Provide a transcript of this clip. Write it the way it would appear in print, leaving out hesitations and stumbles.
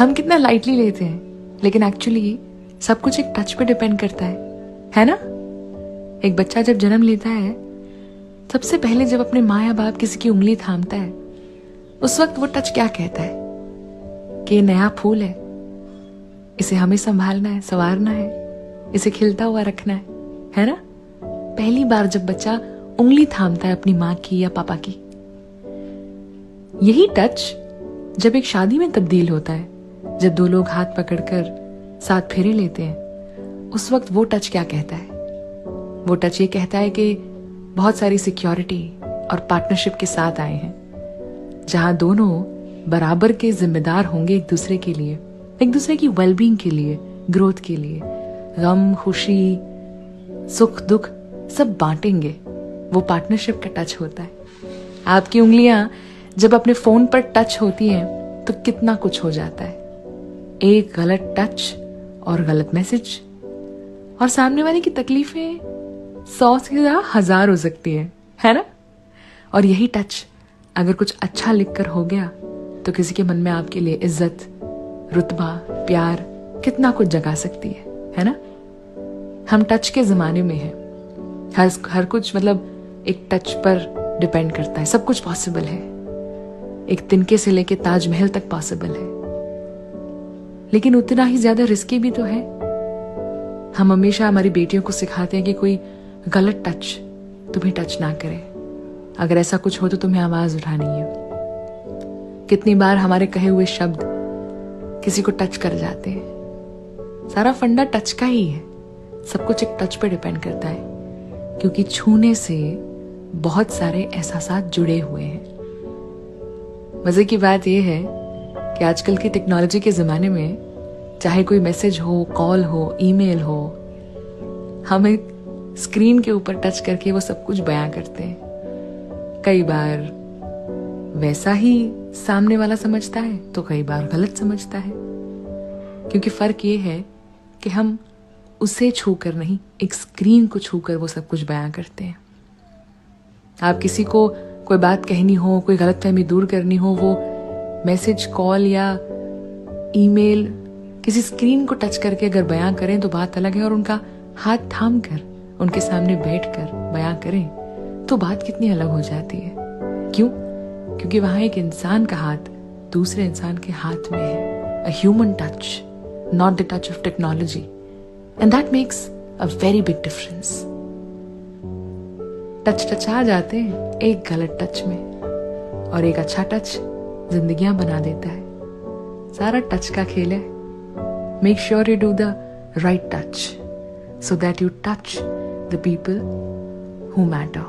हम कितना लाइटली लेते हैं, लेकिन एक्चुअली सब कुछ एक टच पे डिपेंड करता है ना? एक बच्चा जब जन्म लेता है, सबसे पहले जब अपने माँ या बाप किसी की उंगली थामता है, उस वक्त वो टच क्या कहता है कि ये नया फूल है, इसे हमें संभालना है, संवारना है, इसे खिलता हुआ रखना है ना? पहली बार जब बच्चा उंगली थामता है अपनी माँ की या पापा की, यही टच जब एक शादी में तब्दील होता है, जब दो लोग हाथ पकड़कर साथ फेरे लेते हैं, उस वक्त वो टच क्या कहता है? वो टच ये कहता है कि बहुत सारी सिक्योरिटी और पार्टनरशिप के साथ आए हैं, जहां दोनों बराबर के जिम्मेदार होंगे एक दूसरे के लिए, एक दूसरे की वेलबींग के लिए, ग्रोथ के लिए, गम खुशी सुख दुख सब बांटेंगे। वो पार्टनरशिप का टच होता है। आपकी उंगलियां जब अपने फोन पर टच होती हैं तो कितना कुछ हो जाता है। एक गलत टच और गलत मैसेज, और सामने वाले की तकलीफें 100 से 1000 हो सकती है ना? और यही टच अगर कुछ अच्छा लिखकर हो गया तो किसी के मन में आपके लिए इज्जत, रुतबा, प्यार कितना कुछ जगा सकती है ना? हम टच के जमाने में हैं। हर कुछ मतलब एक टच पर डिपेंड करता है। सब कुछ पॉसिबल है, एक तिनके से लेके ताजमहल तक पॉसिबल है, लेकिन उतना ही ज्यादा रिस्की भी तो है। हम हमेशा हमारी बेटियों को सिखाते हैं कि कोई गलत टच तुम्हें टच ना करे, अगर ऐसा कुछ हो तो तुम्हें आवाज उठानी है। कितनी बार हमारे कहे हुए शब्द किसी को टच कर जाते हैं। सारा फंडा टच का ही है। सब कुछ एक टच पे डिपेंड करता है, क्योंकि छूने से बहुत सारे एहसास जुड़े हुए हैं। मजे की बात यह है कि आजकल की टेक्नोलॉजी के जमाने में चाहे कोई मैसेज हो, कॉल हो, ईमेल हो, हम एक स्क्रीन के ऊपर टच करके वो सब कुछ बयां करते हैं। कई बार वैसा ही सामने वाला समझता है तो कई बार गलत समझता है, क्योंकि फर्क ये है कि हम उसे छूकर नहीं, एक स्क्रीन को छूकर वो सब कुछ बयां करते हैं। आप किसी को कोई बात कहनी हो, कोई गलतफहमी दूर करनी हो, वो मैसेज, कॉल या ईमेल किसी स्क्रीन को टच करके अगर बयां करें तो बात अलग है, और उनका हाथ थाम कर उनके सामने बैठकर बयां करें तो बात कितनी अलग हो जाती है। क्यों? क्योंकि वहां एक इंसान का हाथ दूसरे इंसान के हाथ में है। A human touch, not the touch of technology, and that makes a very big difference. Touch आ जाते हैं एक गलत टच में, और एक अच्छा टच जिंदगियां बना देता है। सारा टच का खेल है। Make sure you do the right touch so that you touch the people who matter.